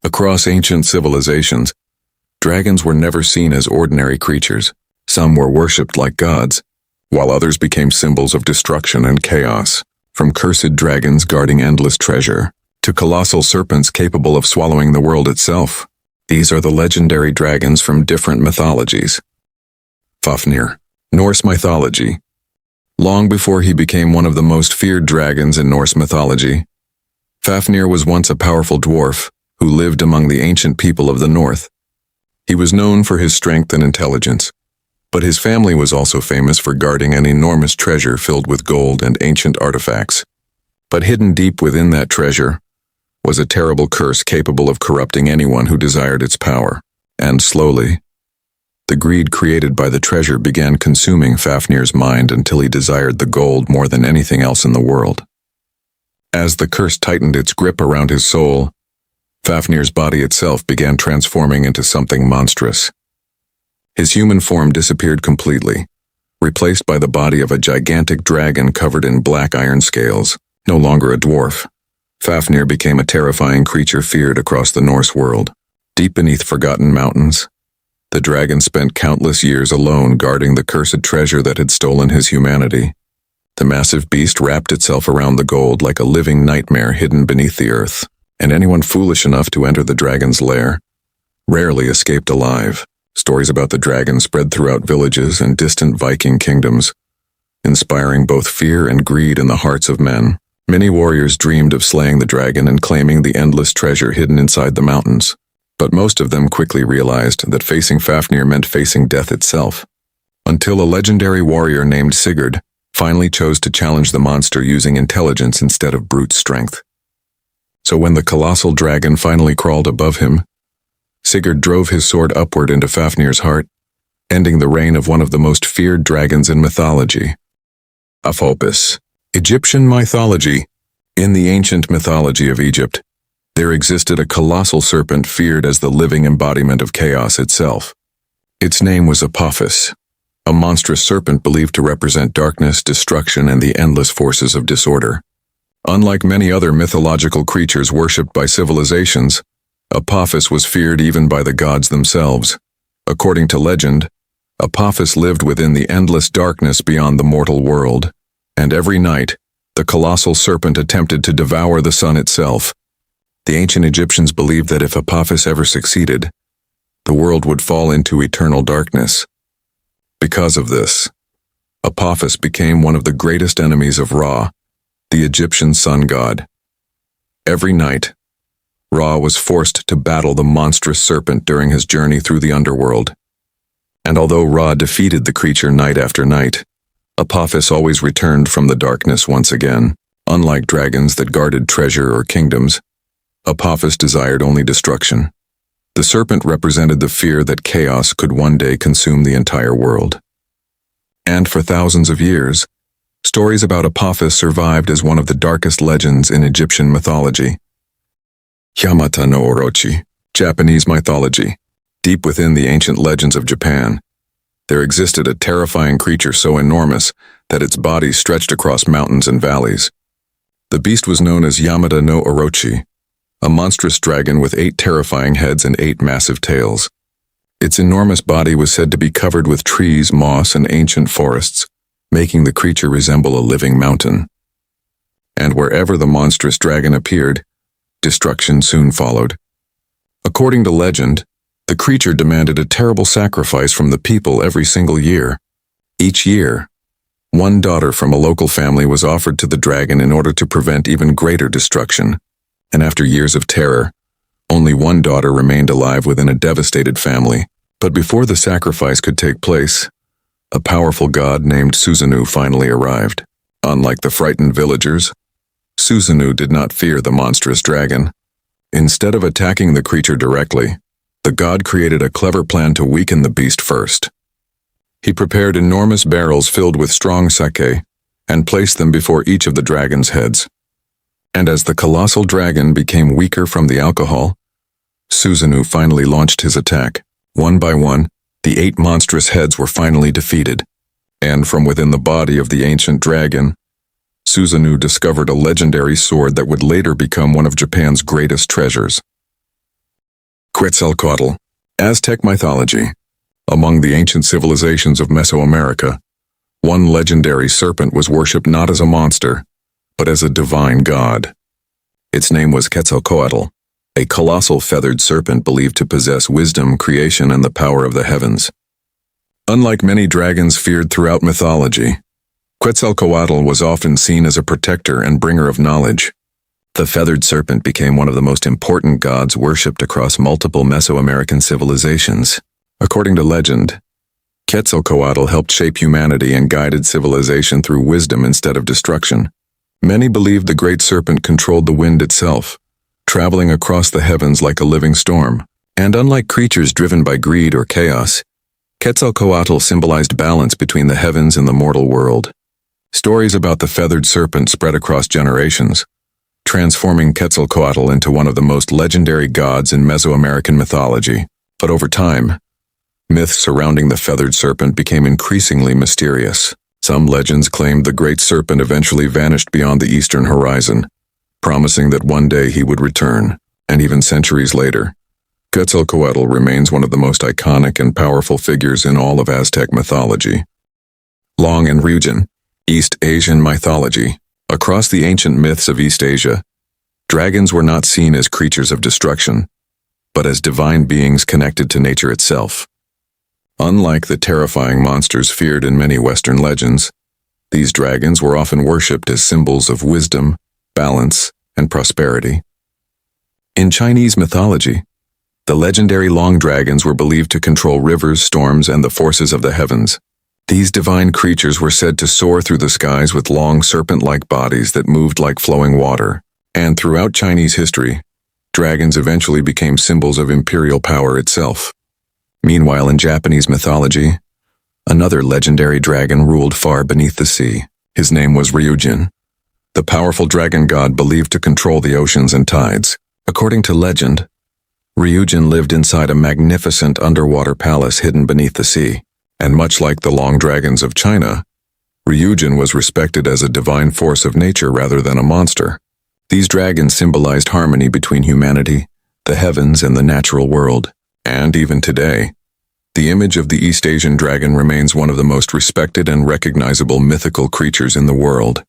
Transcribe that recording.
Across ancient civilizations, dragons were never seen as ordinary creatures. Some were worshipped like gods, while others became symbols of destruction and chaos. From cursed dragons guarding endless treasure, to colossal serpents capable of swallowing the world itself. These are the legendary dragons from different mythologies. Fafnir, Norse mythology. Long before he became one of the most feared dragons in Norse mythology, Fafnir was once a powerful dwarf who lived among the ancient people of the north. He was known for his strength and intelligence, but his family was also famous for guarding an enormous treasure filled with gold and ancient artifacts. But hidden deep within that treasure was a terrible curse capable of corrupting anyone who desired its power. And slowly, the greed created by the treasure began consuming Fafnir's mind until he desired the gold more than anything else in the world. As the curse tightened its grip around his soul, Fafnir's body itself began transforming into something monstrous. His human form disappeared completely, replaced by the body of a gigantic dragon covered in black iron scales. No longer a dwarf, Fafnir became a terrifying creature feared across the Norse world. Deep beneath forgotten mountains, the dragon spent countless years alone guarding the cursed treasure that had stolen his humanity. The massive beast wrapped itself around the gold like a living nightmare hidden beneath the earth, and anyone foolish enough to enter the dragon's lair rarely escaped alive. Stories about the dragon spread throughout villages and distant Viking kingdoms, inspiring both fear and greed in the hearts of men. Many warriors dreamed of slaying the dragon and claiming the endless treasure hidden inside the mountains, but most of them quickly realized that facing Fafnir meant facing death itself, until a legendary warrior named Sigurd finally chose to challenge the monster using intelligence instead of brute strength. So when the colossal dragon finally crawled above him, Sigurd drove his sword upward into Fafnir's heart, ending the reign of one of the most feared dragons in mythology. Apophis, Egyptian mythology. In the ancient mythology of Egypt, there existed a colossal serpent feared as the living embodiment of chaos itself. Its name was Apophis, a monstrous serpent believed to represent darkness, destruction, and the endless forces of disorder. Unlike many other mythological creatures worshipped by civilizations, Apophis was feared even by the gods themselves. According to legend, Apophis lived within the endless darkness beyond the mortal world, and every night, the colossal serpent attempted to devour the sun itself. The ancient Egyptians believed that if Apophis ever succeeded, the world would fall into eternal darkness. Because of this, Apophis became one of the greatest enemies of Ra, the Egyptian sun god. Every night, Ra was forced to battle the monstrous serpent during his journey through the underworld. And although Ra defeated the creature night after night, Apophis always returned from the darkness once again. Unlike dragons that guarded treasure or kingdoms, Apophis desired only destruction. The serpent represented the fear that chaos could one day consume the entire world. And for thousands of years, stories about Apophis survived as one of the darkest legends in Egyptian mythology. Yamata no Orochi, Japanese mythology. Deep within the ancient legends of Japan, there existed a terrifying creature so enormous that its body stretched across mountains and valleys. The beast was known as Yamata no Orochi, a monstrous dragon with 8 terrifying heads and 8 massive tails. Its enormous body was said to be covered with trees, moss, and ancient forests, making the creature resemble a living mountain. And wherever the monstrous dragon appeared, destruction soon followed. According to legend, the creature demanded a terrible sacrifice from the people every single year. Each year, one daughter from a local family was offered to the dragon in order to prevent even greater destruction. And after years of terror, only one daughter remained alive within a devastated family. But before the sacrifice could take place, a powerful god named Susanoo finally arrived. Unlike the frightened villagers, Susanoo did not fear the monstrous dragon. Instead of attacking the creature directly, the god created a clever plan to weaken the beast first. He prepared enormous barrels filled with strong sake and placed them before each of the dragon's heads. And as the colossal dragon became weaker from the alcohol, Susanoo finally launched his attack. One by one, the 8 monstrous heads were finally defeated, and from within the body of the ancient dragon, Susanoo discovered a legendary sword that would later become one of Japan's greatest treasures. Quetzalcoatl, Aztec mythology. Among the ancient civilizations of Mesoamerica, one legendary serpent was worshipped not as a monster, but as a divine god. Its name was Quetzalcoatl, a colossal feathered serpent believed to possess wisdom, creation, and the power of the heavens. Unlike many dragons feared throughout mythology, Quetzalcoatl was often seen as a protector and bringer of knowledge. The feathered serpent became one of the most important gods worshipped across multiple Mesoamerican civilizations. According to legend, Quetzalcoatl helped shape humanity and guided civilization through wisdom instead of destruction. Many believed the great serpent controlled the wind itself, traveling across the heavens like a living storm. And unlike creatures driven by greed or chaos, Quetzalcoatl symbolized balance between the heavens and the mortal world. Stories about the feathered serpent spread across generations, transforming Quetzalcoatl into one of the most legendary gods in Mesoamerican mythology. But over time, myths surrounding the feathered serpent became increasingly mysterious. Some legends claimed the great serpent eventually vanished beyond the eastern horizon, promising that one day he would return. And even centuries later, Quetzalcoatl remains one of the most iconic and powerful figures in all of Aztec mythology. Long and Ryujin, East Asian mythology. Across the ancient myths of East Asia, dragons were not seen as creatures of destruction, but as divine beings connected to nature itself. Unlike the terrifying monsters feared in many Western legends, these dragons were often worshipped as symbols of wisdom, balance, and prosperity. In Chinese mythology, the legendary long dragons were believed to control rivers, storms, and the forces of the heavens. These divine creatures were said to soar through the skies with long serpent-like bodies that moved like flowing water. And throughout Chinese history, dragons eventually became symbols of imperial power itself. Meanwhile, in Japanese mythology, another legendary dragon ruled far beneath the sea. His name was Ryujin, the powerful dragon god believed to control the oceans and tides. According to legend, Ryujin lived inside a magnificent underwater palace hidden beneath the sea. And much like the long dragons of China, Ryujin was respected as a divine force of nature rather than a monster. These dragons symbolized harmony between humanity, the heavens, and the natural world. And even today, the image of the East Asian dragon remains one of the most respected and recognizable mythical creatures in the world.